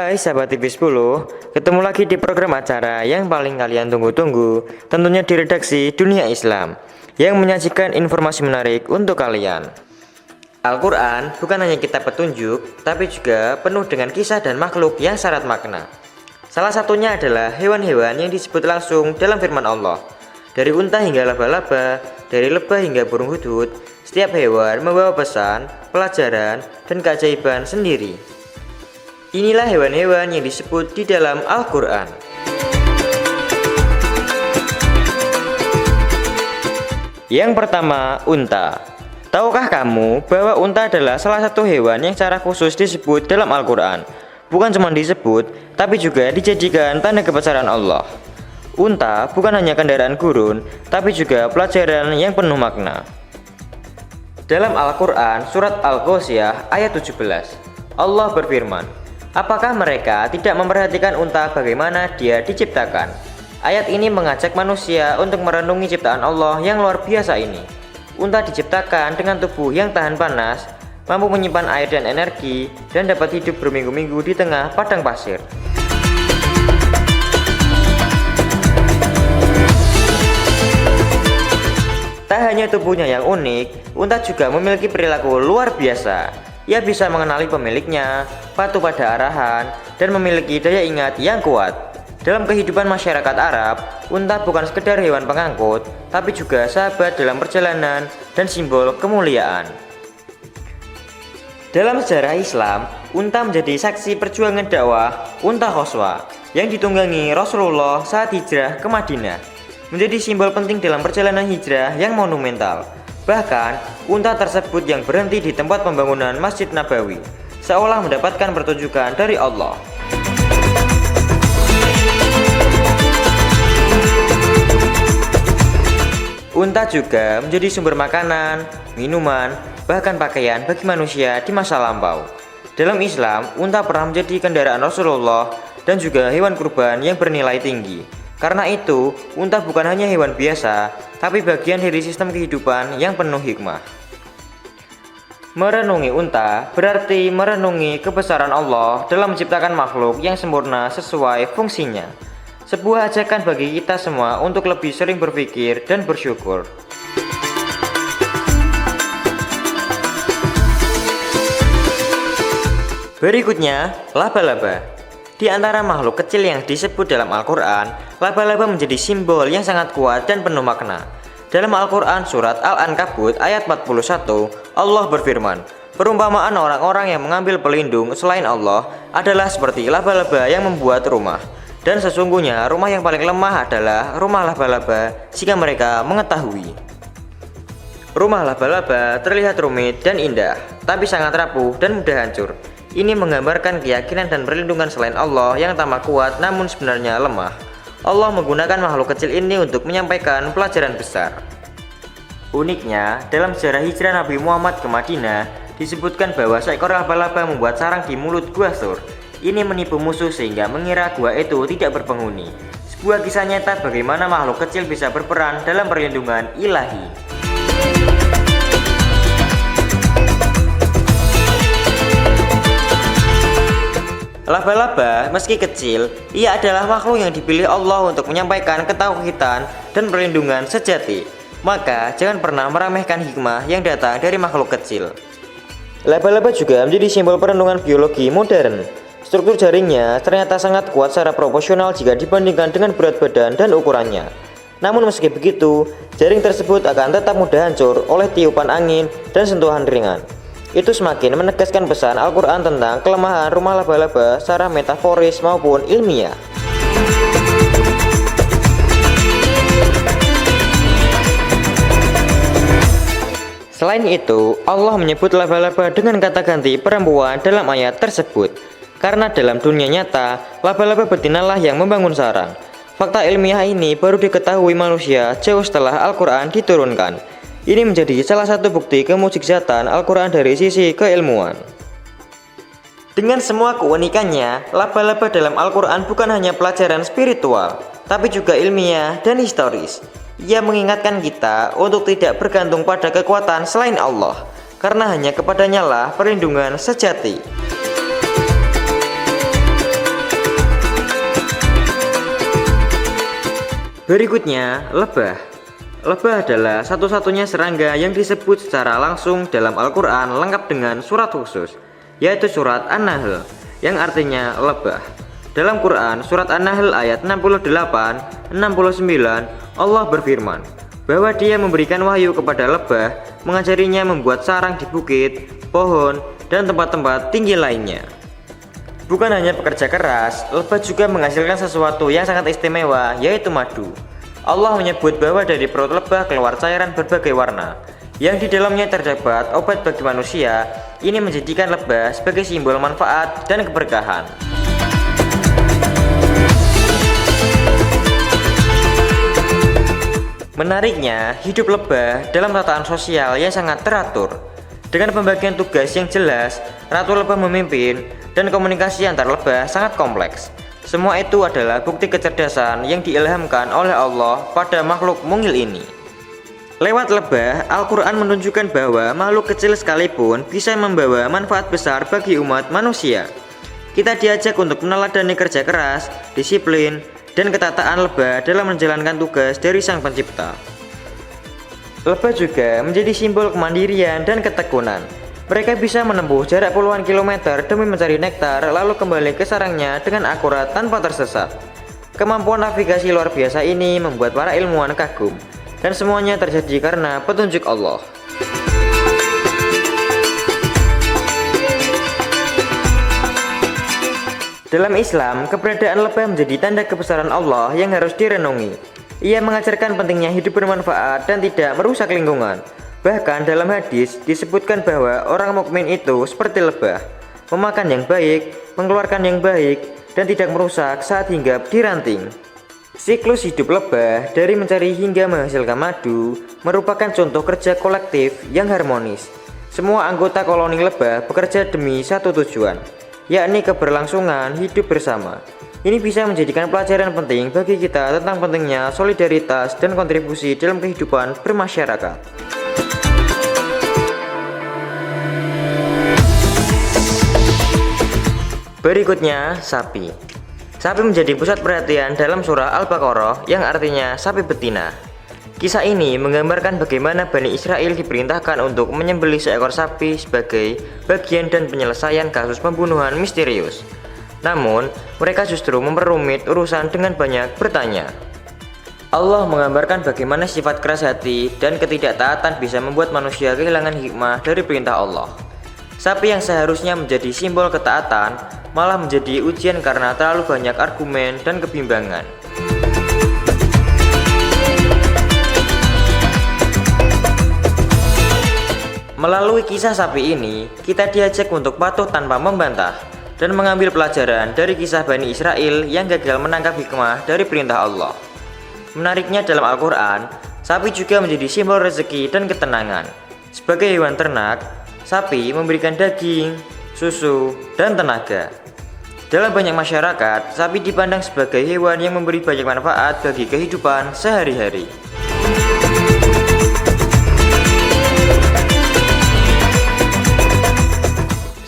Hai sahabat TV 10, ketemu lagi di program acara yang paling kalian tunggu-tunggu, tentunya di redaksi Dunia Islam, yang menyajikan informasi menarik untuk kalian. Al-Quran bukan hanya kitab petunjuk, tapi juga penuh dengan kisah dan makhluk yang syarat makna. Salah satunya adalah hewan-hewan yang disebut langsung dalam firman Allah. Dari unta hingga laba-laba, dari lebah hingga burung hudhud, setiap hewan membawa pesan, pelajaran, dan keajaiban sendiri. Inilah hewan-hewan yang disebut di dalam Al-Quran. Yang pertama, unta. Tahukah kamu bahwa unta adalah salah satu hewan yang secara khusus disebut dalam Al-Quran? Bukan cuma disebut, tapi juga dijadikan tanda kebesaran Allah. Unta bukan hanya kendaraan gurun, tapi juga pelajaran yang penuh makna. Dalam Al-Quran, surat Al-Ghasyiyah ayat 17, Allah berfirman, apakah mereka tidak memperhatikan unta bagaimana dia diciptakan? Ayat ini mengajak manusia untuk merenungi ciptaan Allah yang luar biasa ini. Unta diciptakan dengan tubuh yang tahan panas, mampu menyimpan air dan energi, dan dapat hidup berminggu-minggu di tengah padang pasir. Tak hanya tubuhnya yang unik, unta juga memiliki perilaku luar biasa. Ia bisa mengenali pemiliknya, patuh pada arahan, dan memiliki daya ingat yang kuat. Dalam kehidupan masyarakat Arab, unta bukan sekedar hewan pengangkut, tapi juga sahabat dalam perjalanan dan simbol kemuliaan. Dalam sejarah Islam, unta menjadi saksi perjuangan dakwah Unta Qaswa yang ditunggangi Rasulullah saat hijrah ke Madinah, menjadi simbol penting dalam perjalanan hijrah yang monumental. Bahkan, unta tersebut yang berhenti di tempat pembangunan Masjid Nabawi, seolah mendapatkan pertunjukan dari Allah. Unta juga menjadi sumber makanan, minuman, bahkan pakaian bagi manusia di masa lampau. Dalam Islam, unta pernah menjadi kendaraan Rasulullah dan juga hewan kurban yang bernilai tinggi. Karena itu, unta bukan hanya hewan biasa, tapi bagian dari sistem kehidupan yang penuh hikmah. Merenungi unta berarti merenungi kebesaran Allah dalam menciptakan makhluk yang sempurna sesuai fungsinya. Sebuah ajakan bagi kita semua untuk lebih sering berpikir dan bersyukur. Berikutnya, laba-laba. Di antara makhluk kecil yang disebut dalam Al-Quran, laba-laba menjadi simbol yang sangat kuat dan penuh makna. Dalam Al-Quran surat Al-Ankabut ayat 41, Allah berfirman, perumpamaan orang-orang yang mengambil pelindung selain Allah adalah seperti laba-laba yang membuat rumah. Dan sesungguhnya rumah yang paling lemah adalah rumah laba-laba jika mereka mengetahui. Rumah laba-laba terlihat rumit dan indah, tapi sangat rapuh dan mudah hancur. Ini menggambarkan keyakinan dan perlindungan selain Allah yang tampak kuat namun sebenarnya lemah. Allah menggunakan makhluk kecil ini untuk menyampaikan pelajaran besar. Uniknya, dalam sejarah hijrah Nabi Muhammad ke Madinah, disebutkan bahwa seekor laba-laba membuat sarang di mulut gua Thur. Ini menipu musuh sehingga mengira gua itu tidak berpenghuni. Sebuah kisah nyata bagaimana makhluk kecil bisa berperan dalam perlindungan ilahi. Laba-laba, meski kecil, ia adalah makhluk yang dipilih Allah untuk menyampaikan ketauhidan dan perlindungan sejati. Maka, jangan pernah meremehkan hikmah yang datang dari makhluk kecil. Laba-laba juga menjadi simbol perlindungan biologi modern. Struktur jaringnya ternyata sangat kuat secara proporsional jika dibandingkan dengan berat badan dan ukurannya. Namun meski begitu, jaring tersebut akan tetap mudah hancur oleh tiupan angin dan sentuhan ringan. Itu semakin menegaskan pesan Al-Quran tentang kelemahan rumah laba-laba secara metaforis maupun ilmiah. Selain itu, Allah menyebut laba-laba dengan kata ganti perempuan dalam ayat tersebut. Karena dalam dunia nyata, laba-laba betinalah yang membangun sarang. Fakta ilmiah ini baru diketahui manusia jauh setelah Al-Quran diturunkan. Ini menjadi salah satu bukti kemukjizatan Al-Quran dari sisi keilmuan. Dengan semua keunikannya, laba-laba dalam Al-Quran bukan hanya pelajaran spiritual, tapi juga ilmiah dan historis. Ia mengingatkan kita untuk tidak bergantung pada kekuatan selain Allah, karena hanya kepadanya lah perlindungan sejati. Berikutnya, lebah. Lebah adalah satu-satunya serangga yang disebut secara langsung dalam Al-Quran lengkap dengan surat khusus, yaitu surat An-Nahl, yang artinya lebah. Dalam Quran, surat An-Nahl ayat 68-69, Allah berfirman bahwa Dia memberikan wahyu kepada lebah, mengajarinya membuat sarang di bukit, pohon, dan tempat-tempat tinggi lainnya. Bukan hanya pekerja keras, lebah juga menghasilkan sesuatu yang sangat istimewa, yaitu madu. Allah menyebut bahwa dari perut lebah keluar cairan berbagai warna, yang di dalamnya terdapat obat bagi manusia. Ini menjadikan lebah sebagai simbol manfaat dan keberkahan. Menariknya, hidup lebah dalam tataan sosial yang sangat teratur. Dengan pembagian tugas yang jelas, Ratu Lebah memimpin, dan komunikasi antar lebah sangat kompleks. Semua itu adalah bukti kecerdasan yang diilhamkan oleh Allah pada makhluk mungil ini. Lewat lebah, Al-Quran menunjukkan bahwa makhluk kecil sekalipun bisa membawa manfaat besar bagi umat manusia. Kita diajak untuk meneladani kerja keras, disiplin, dan ketataan lebah dalam menjalankan tugas dari Sang Pencipta. Lebah juga menjadi simbol kemandirian dan ketekunan. Mereka bisa menempuh jarak puluhan kilometer demi mencari nektar, lalu kembali ke sarangnya dengan akurat tanpa tersesat. Kemampuan navigasi luar biasa ini membuat para ilmuwan kagum, dan semuanya terjadi karena petunjuk Allah. Dalam Islam, keberadaan lebah menjadi tanda kebesaran Allah yang harus direnungi. Ia mengajarkan pentingnya hidup bermanfaat dan tidak merusak lingkungan. Bahkan dalam hadis disebutkan bahwa orang mukmin itu seperti lebah, memakan yang baik, mengeluarkan yang baik, dan tidak merusak saat hinggap di ranting. Siklus hidup lebah dari mencari hingga menghasilkan madu merupakan contoh kerja kolektif yang harmonis. Semua anggota koloni lebah bekerja demi satu tujuan, yakni keberlangsungan hidup bersama. Ini bisa menjadikan pelajaran penting bagi kita tentang pentingnya solidaritas dan kontribusi dalam kehidupan bermasyarakat. Berikutnya, sapi. Sapi menjadi pusat perhatian dalam surah Al-Baqarah yang artinya sapi betina. Kisah ini menggambarkan bagaimana Bani Israel diperintahkan untuk menyembelih seekor sapi sebagai bagian dan penyelesaian kasus pembunuhan misterius. Namun, mereka justru memperumit urusan dengan banyak bertanya. Allah menggambarkan bagaimana sifat keras hati dan ketidaktaatan bisa membuat manusia kehilangan hikmah dari perintah Allah. Sapi yang seharusnya menjadi simbol ketaatan malah menjadi ujian karena terlalu banyak argumen dan kebimbangan. Melalui kisah sapi ini, kita diajak untuk patuh tanpa membantah dan mengambil pelajaran dari kisah Bani Israel yang gagal menangkap hikmah dari perintah Allah. Menariknya dalam Al-Quran, sapi juga menjadi simbol rezeki dan ketenangan. Sebagai hewan ternak, sapi memberikan daging, susu, dan tenaga. Dalam banyak masyarakat, sapi dipandang sebagai hewan yang memberi banyak manfaat bagi kehidupan sehari-hari.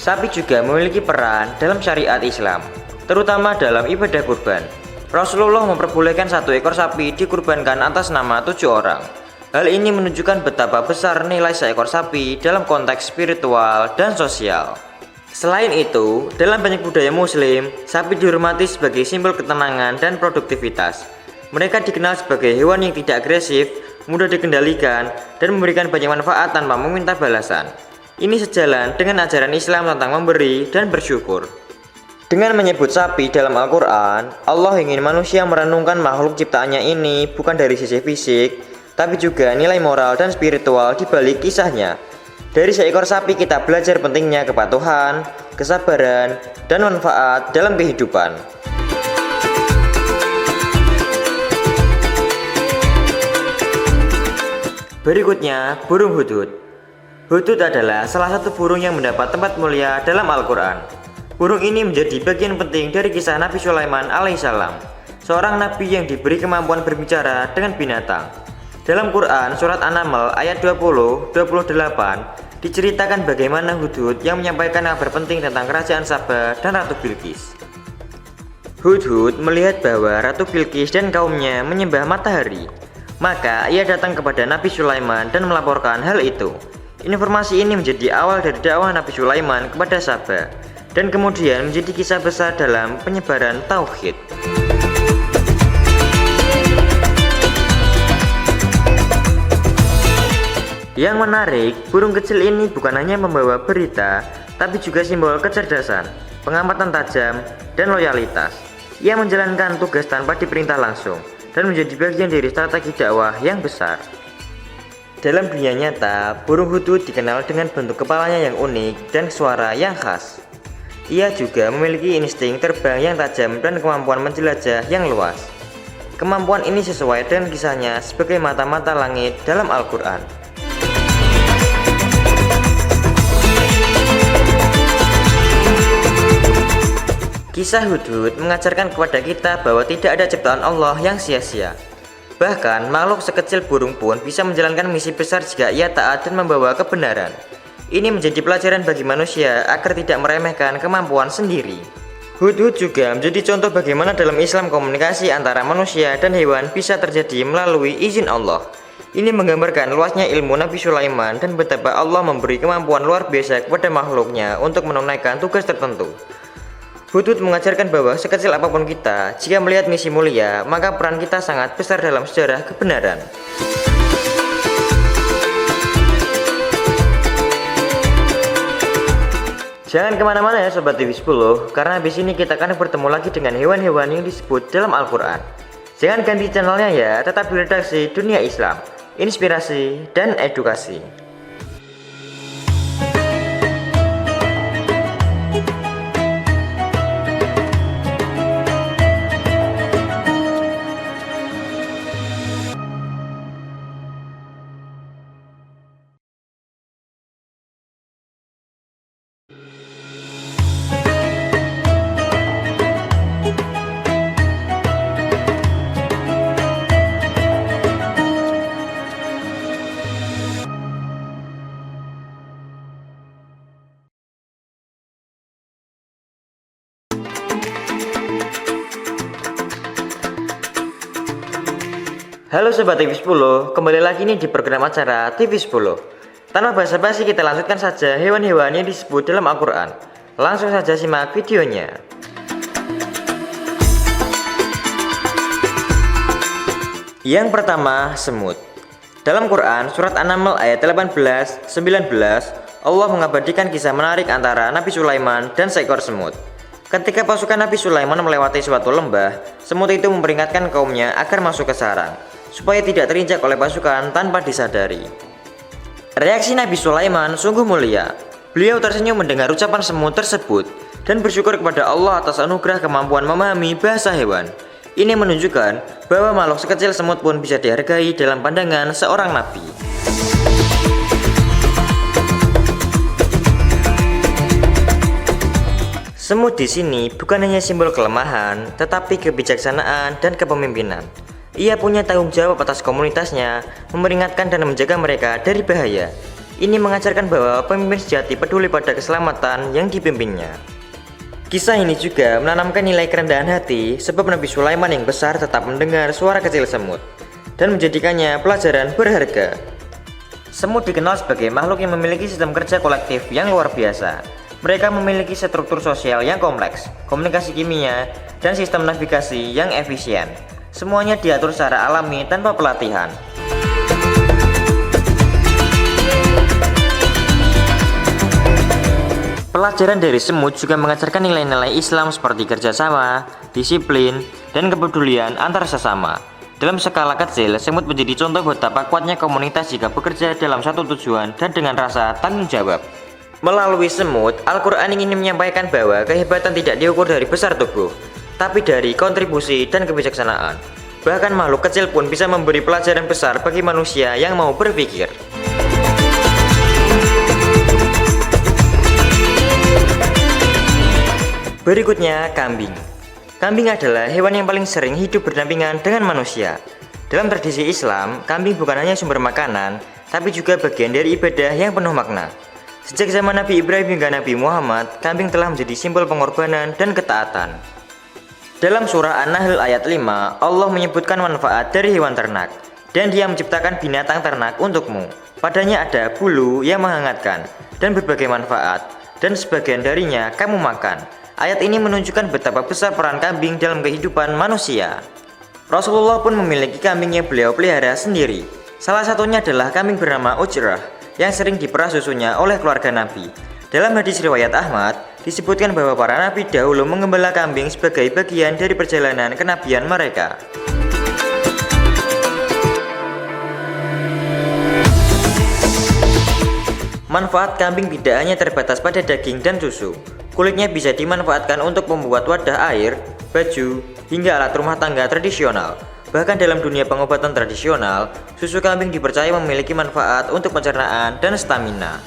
Sapi juga memiliki peran dalam syariat Islam, terutama dalam ibadah kurban. Rasulullah memperbolehkan satu ekor sapi dikurbankan atas nama 7 orang. Hal ini menunjukkan betapa besar nilai seekor sapi dalam konteks spiritual dan sosial. Selain itu, dalam banyak budaya Muslim, sapi dihormati sebagai simbol ketenangan dan produktivitas. Mereka dikenal sebagai hewan yang tidak agresif, mudah dikendalikan, dan memberikan banyak manfaat tanpa meminta balasan. Ini sejalan dengan ajaran Islam tentang memberi dan bersyukur. Dengan menyebut sapi dalam Al-Quran, Allah ingin manusia merenungkan makhluk ciptaannya ini bukan dari sisi fisik, tapi juga nilai moral dan spiritual di balik kisahnya. Dari seekor sapi kita belajar pentingnya kepatuhan, kesabaran, dan manfaat dalam kehidupan. Berikutnya, burung hudhud. Hudhud adalah salah satu burung yang mendapat tempat mulia dalam Al-Quran. Burung ini menjadi bagian penting dari kisah Nabi Sulaiman alaihissalam, seorang nabi yang diberi kemampuan berbicara dengan binatang. Dalam Quran surat An-Naml ayat 20-28 diceritakan bagaimana Hudhud yang menyampaikan kabar penting tentang kerajaan Saba dan Ratu Bilqis. Hudhud melihat bahwa Ratu Bilqis dan kaumnya menyembah matahari. Maka ia datang kepada Nabi Sulaiman dan melaporkan hal itu. Informasi ini menjadi awal dari dakwah Nabi Sulaiman kepada Saba, dan kemudian menjadi kisah besar dalam penyebaran tauhid. Yang menarik, burung kecil ini bukan hanya membawa berita, tapi juga simbol kecerdasan, pengamatan tajam, dan loyalitas. Ia menjalankan tugas tanpa diperintah langsung, dan menjadi bagian dari strategi dakwah yang besar. Dalam dunia nyata, burung hudhud dikenal dengan bentuk kepalanya yang unik dan suara yang khas. Ia juga memiliki insting terbang yang tajam dan kemampuan menjelajah yang luas. Kemampuan ini sesuai dengan kisahnya sebagai mata-mata langit dalam Al-Quran. Kisah Hudhud mengajarkan kepada kita bahwa tidak ada ciptaan Allah yang sia-sia. Bahkan makhluk sekecil burung pun bisa menjalankan misi besar jika ia taat dan membawa kebenaran. Ini menjadi pelajaran bagi manusia agar tidak meremehkan kemampuan sendiri. Hudhud juga menjadi contoh bagaimana dalam Islam komunikasi antara manusia dan hewan bisa terjadi melalui izin Allah. Ini menggambarkan luasnya ilmu Nabi Sulaiman dan betapa Allah memberi kemampuan luar biasa kepada makhluknya untuk menunaikan tugas tertentu. Hudhud mengajarkan bahwa sekecil apapun kita, jika melihat misi mulia, maka peran kita sangat besar dalam sejarah kebenaran. Jangan kemana-mana ya Sobat TV 10, karena habis ini kita akan bertemu lagi dengan hewan-hewan yang disebut dalam Al-Quran. Jangan ganti channelnya ya, tetap di redaksi Dunia Islam, inspirasi dan edukasi. Halo Sobat TV 10, kembali lagi nih di program acara TV 10. Tanpa basa-basi kita lanjutkan saja hewan-hewan yang disebut dalam Al-Quran. Langsung saja simak videonya. Yang pertama, semut. Dalam Quran, surat An-Naml ayat 18-19, Allah mengabadikan kisah menarik antara Nabi Sulaiman dan seekor semut. Ketika pasukan Nabi Sulaiman melewati suatu lembah, semut itu memperingatkan kaumnya agar masuk ke sarang, supaya tidak terinjak oleh pasukan tanpa disadari. Reaksi Nabi Sulaiman sungguh mulia. Beliau tersenyum mendengar ucapan semut tersebut dan bersyukur kepada Allah atas anugerah kemampuan memahami bahasa hewan. Ini menunjukkan bahwa makhluk sekecil semut pun bisa dihargai dalam pandangan seorang nabi. Semut di sini bukan hanya simbol kelemahan, tetapi kebijaksanaan dan kepemimpinan. Ia punya tanggung jawab atas komunitasnya, memperingatkan dan menjaga mereka dari bahaya. Ini mengajarkan bahwa pemimpin sejati peduli pada keselamatan yang dipimpinnya. Kisah ini juga menanamkan nilai kerendahan hati, sebab Nabi Sulaiman yang besar tetap mendengar suara kecil semut dan menjadikannya pelajaran berharga. Semut dikenal sebagai makhluk yang memiliki sistem kerja kolektif yang luar biasa. Mereka memiliki struktur sosial yang kompleks, komunikasi kimia, dan sistem navigasi yang efisien. Semuanya diatur secara alami tanpa pelatihan. Pelajaran dari semut juga mengajarkan nilai-nilai Islam seperti kerjasama, disiplin, dan kepedulian antar sesama. Dalam skala kecil, semut menjadi contoh betapa kuatnya komunitas jika bekerja dalam satu tujuan dan dengan rasa tanggung jawab. Melalui semut, Al-Quran ingin menyampaikan bahwa kehebatan tidak diukur dari besar tubuh, tapi dari kontribusi dan kebijaksanaan. Bahkan makhluk kecil pun bisa memberi pelajaran besar bagi manusia yang mau berpikir. Berikutnya, kambing. Kambing adalah hewan yang paling sering hidup berdampingan dengan manusia. Dalam tradisi Islam, kambing bukan hanya sumber makanan, tapi juga bagian dari ibadah yang penuh makna. Sejak zaman Nabi Ibrahim hingga Nabi Muhammad, kambing telah menjadi simbol pengorbanan dan ketaatan. Dalam surah An-Nahl ayat 5, Allah menyebutkan manfaat dari hewan ternak. Dan Dia menciptakan binatang ternak untukmu. Padanya ada bulu yang menghangatkan dan berbagai manfaat, dan sebagian darinya kamu makan. Ayat ini menunjukkan betapa besar peran kambing dalam kehidupan manusia. Rasulullah pun memiliki kambing yang beliau pelihara sendiri. Salah satunya adalah kambing bernama Ujrah yang sering diperah susunya oleh keluarga Nabi. Dalam hadis riwayat Ahmad, disebutkan bahwa para nabi dahulu menggembala kambing sebagai bagian dari perjalanan kenabian mereka. Manfaat kambing tidak hanya terbatas pada daging dan susu. Kulitnya bisa dimanfaatkan untuk membuat wadah air, baju, hingga alat rumah tangga tradisional. Bahkan dalam dunia pengobatan tradisional, susu kambing dipercaya memiliki manfaat untuk pencernaan dan stamina.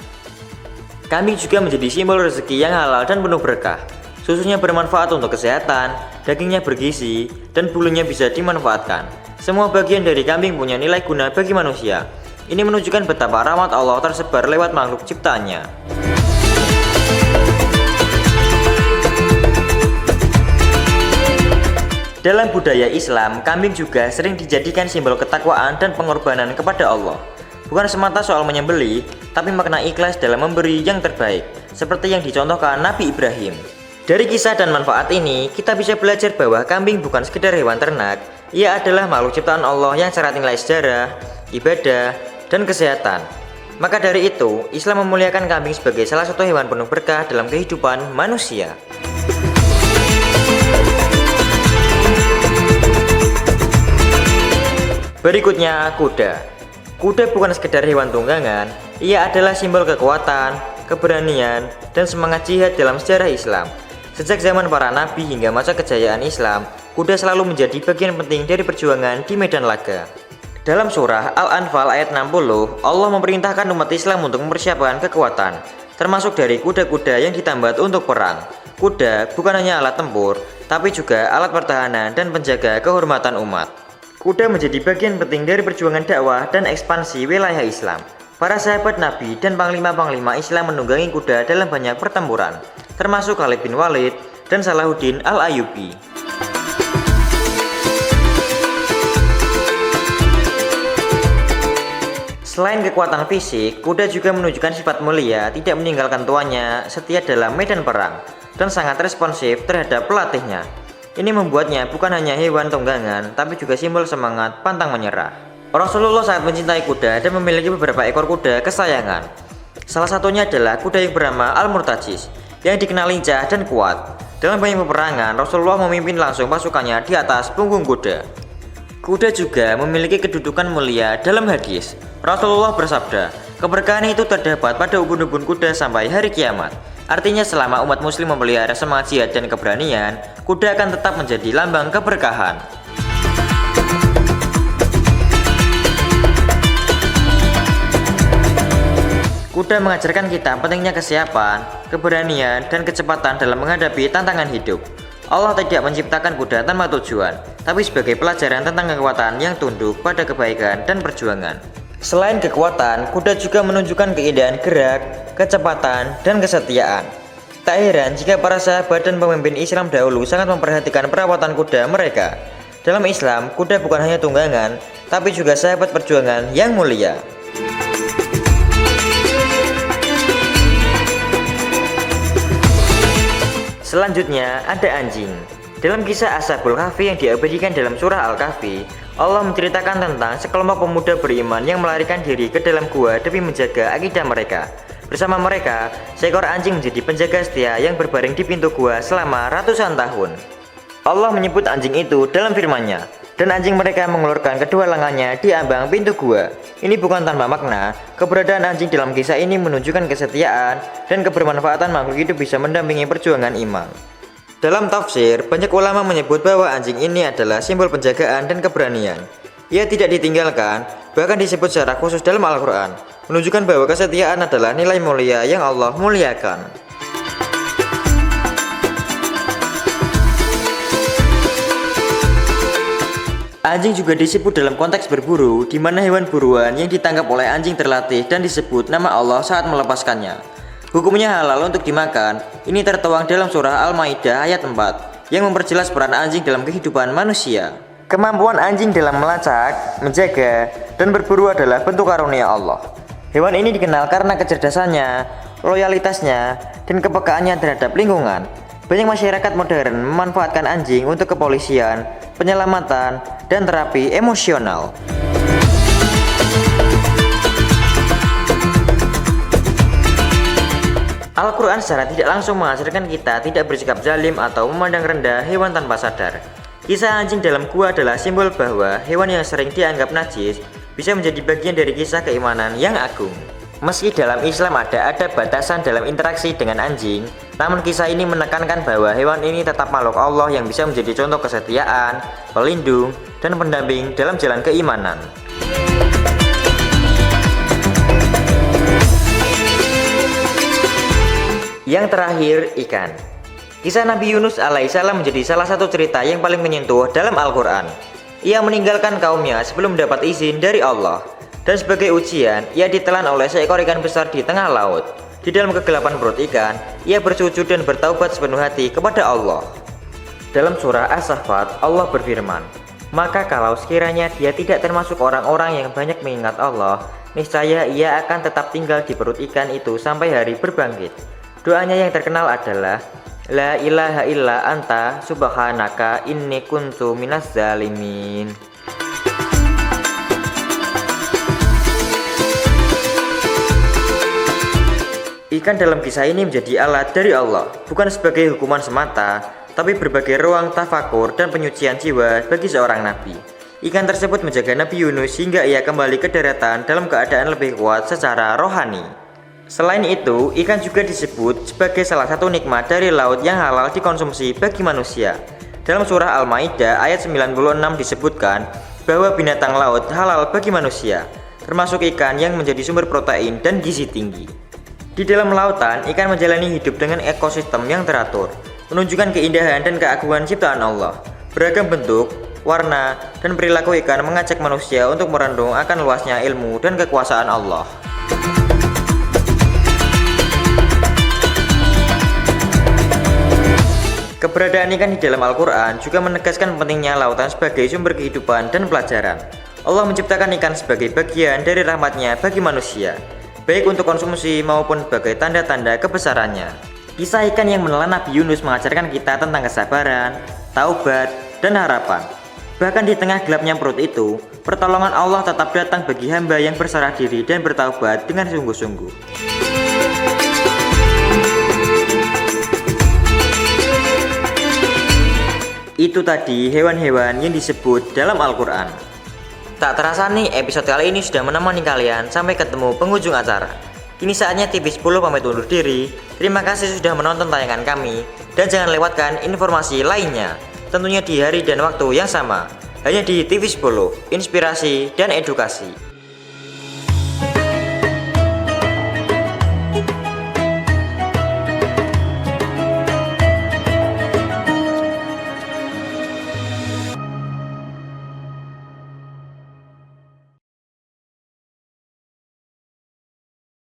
Kambing juga menjadi simbol rezeki yang halal dan penuh berkah. Susunya bermanfaat untuk kesehatan, dagingnya bergizi, dan bulunya bisa dimanfaatkan. Semua bagian dari kambing punya nilai guna bagi manusia. Ini menunjukkan betapa rahmat Allah tersebar lewat makhluk ciptaannya. Dalam budaya Islam, kambing juga sering dijadikan simbol ketakwaan dan pengorbanan kepada Allah. Bukan semata soal menyembelih, tapi makna ikhlas dalam memberi yang terbaik, seperti yang dicontohkan Nabi Ibrahim. Dari kisah dan manfaat ini, kita bisa belajar bahwa kambing bukan sekedar hewan ternak, ia adalah makhluk ciptaan Allah yang syarat nilai sejarah, ibadah, dan kesehatan. Maka dari itu, Islam memuliakan kambing sebagai salah satu hewan penuh berkah dalam kehidupan manusia. Berikutnya, kuda. Kuda bukan sekedar hewan tunggangan, ia adalah simbol kekuatan, keberanian, dan semangat jihad dalam sejarah Islam. Sejak zaman para nabi hingga masa kejayaan Islam, kuda selalu menjadi bagian penting dari perjuangan di medan laga. Dalam surah Al-Anfal ayat 60, Allah memerintahkan umat Islam untuk mempersiapkan kekuatan, termasuk dari kuda-kuda yang ditambat untuk perang. Kuda bukan hanya alat tempur, tapi juga alat pertahanan dan penjaga kehormatan umat. Kuda menjadi bagian penting dari perjuangan dakwah dan ekspansi wilayah Islam. Para sahabat Nabi dan panglima-panglima Islam menunggangi kuda dalam banyak pertempuran, termasuk Khalid bin Walid dan Salahuddin Al-Ayyubi. Selain kekuatan fisik, kuda juga menunjukkan sifat mulia, tidak meninggalkan tuannya, setia dalam medan perang, dan sangat responsif terhadap pelatihnya. Ini membuatnya bukan hanya hewan tunggangan, tapi juga simbol semangat pantang menyerah. Rasulullah sangat mencintai kuda dan memiliki beberapa ekor kuda kesayangan. Salah satunya adalah kuda yang bernama Al-Murtajis, yang dikenal lincah dan kuat. Dalam banyak peperangan, Rasulullah memimpin langsung pasukannya di atas punggung kuda. Kuda juga memiliki kedudukan mulia dalam hadis. Rasulullah bersabda, keberkahan itu terdapat pada ubun-ubun kuda sampai hari kiamat. Artinya selama umat muslim memelihara semangat jihad dan keberanian, kuda akan tetap menjadi lambang keberkahan. Kuda mengajarkan kita pentingnya kesiapan, keberanian, dan kecepatan dalam menghadapi tantangan hidup. Allah tidak menciptakan kuda tanpa tujuan, tapi sebagai pelajaran tentang kekuatan yang tunduk pada kebaikan dan perjuangan. Selain kekuatan, kuda juga menunjukkan keindahan gerak, kecepatan, dan kesetiaan. Tak heran jika para sahabat dan pemimpin Islam dahulu sangat memperhatikan perawatan kuda mereka. Dalam Islam, kuda bukan hanya tunggangan, tapi juga sahabat perjuangan yang mulia. Selanjutnya ada anjing. Dalam kisah Ashabul Kahfi yang diabadikan dalam surah Al-Kahfi, Allah menceritakan tentang sekelompok pemuda beriman yang melarikan diri ke dalam gua demi menjaga akidah mereka. Bersama mereka, seekor anjing menjadi penjaga setia yang berbaring di pintu gua selama ratusan tahun. Allah menyebut anjing itu dalam firman-Nya, dan anjing mereka mengeluarkan kedua lengannya di ambang pintu gua. Ini bukan tanpa makna, keberadaan anjing dalam kisah ini menunjukkan kesetiaan dan kebermanfaatan makhluk hidup bisa mendampingi perjuangan iman. Dalam tafsir, banyak ulama menyebut bahwa anjing ini adalah simbol penjagaan dan keberanian. Ia tidak ditinggalkan, bahkan disebut secara khusus dalam Al-Quran, menunjukkan bahwa kesetiaan adalah nilai mulia yang Allah muliakan. Anjing juga disebut dalam konteks berburu, di mana hewan buruan yang ditangkap oleh anjing terlatih dan disebut nama Allah saat melepaskannya. Hukumnya halal untuk dimakan. Ini tertuang dalam surah Al-Maidah ayat 4 yang memperjelas peran anjing dalam kehidupan manusia. Kemampuan anjing dalam melacak, menjaga, dan berburu adalah bentuk karunia Allah. Hewan ini dikenal karena kecerdasannya, loyalitasnya, dan kepekaannya terhadap lingkungan. Banyak masyarakat modern memanfaatkan anjing untuk kepolisian, penyelamatan, dan terapi emosional. Al-Quran secara tidak langsung mengajarkan kita tidak bersikap zalim atau memandang rendah hewan tanpa sadar. Kisah anjing dalam gua adalah simbol bahwa hewan yang sering dianggap najis bisa menjadi bagian dari kisah keimanan yang agung. Meski dalam Islam ada batasan dalam interaksi dengan anjing, namun kisah ini menekankan bahwa hewan ini tetap makhluk Allah yang bisa menjadi contoh kesetiaan, pelindung, dan pendamping dalam jalan keimanan. Yang terakhir, ikan. Kisah Nabi Yunus alaihissalam menjadi salah satu cerita yang paling menyentuh dalam Al-Quran. Ia meninggalkan kaumnya sebelum mendapat izin dari Allah. Dan sebagai ujian, ia ditelan oleh seekor ikan besar di tengah laut. Di dalam kegelapan perut ikan, ia bersujud dan bertaubat sepenuh hati kepada Allah. Dalam surah As-Saffat, Allah berfirman, "Maka kalau sekiranya dia tidak termasuk orang-orang yang banyak mengingat Allah, niscaya ia akan tetap tinggal di perut ikan itu sampai hari berbangkit." Doanya yang terkenal adalah La ilaha illa anta subhanaka inni kuntu minaz zalimin. Ikan dalam kisah ini menjadi alat dari Allah, bukan sebagai hukuman semata, tapi berbagai ruang tafakur dan penyucian jiwa bagi seorang nabi. Ikan tersebut menjaga Nabi Yunus hingga ia kembali ke daratan dalam keadaan lebih kuat secara rohani. Selain itu, ikan juga disebut sebagai salah satu nikmat dari laut yang halal dikonsumsi bagi manusia. Dalam surah Al-Maidah ayat 96 disebutkan bahwa binatang laut halal bagi manusia, termasuk ikan yang menjadi sumber protein dan gizi tinggi. Di dalam lautan, ikan menjalani hidup dengan ekosistem yang teratur, menunjukkan keindahan dan keagungan ciptaan Allah. Beragam bentuk, warna, dan perilaku ikan mengajak manusia untuk merenung akan luasnya ilmu dan kekuasaan Allah. Keberadaan ikan di dalam Al-Quran juga menegaskan pentingnya lautan sebagai sumber kehidupan dan pelajaran. Allah menciptakan ikan sebagai bagian dari rahmatnya bagi manusia, baik untuk konsumsi maupun sebagai tanda-tanda kebesarannya. Kisah ikan yang menelan Nabi Yunus mengajarkan kita tentang kesabaran, taubat, dan harapan. Bahkan di tengah gelapnya perut itu, pertolongan Allah tetap datang bagi hamba yang berserah diri dan bertaubat dengan sungguh-sungguh. Itu tadi hewan-hewan yang disebut dalam Al-Quran. Tak terasa nih, episode kali ini sudah menemani kalian sampai ketemu penghujung acara. Kini saatnya TV10 pamit undur diri. Terima kasih sudah menonton tayangan kami, dan jangan lewatkan informasi lainnya, tentunya di hari dan waktu yang sama, hanya di TV10, inspirasi dan edukasi.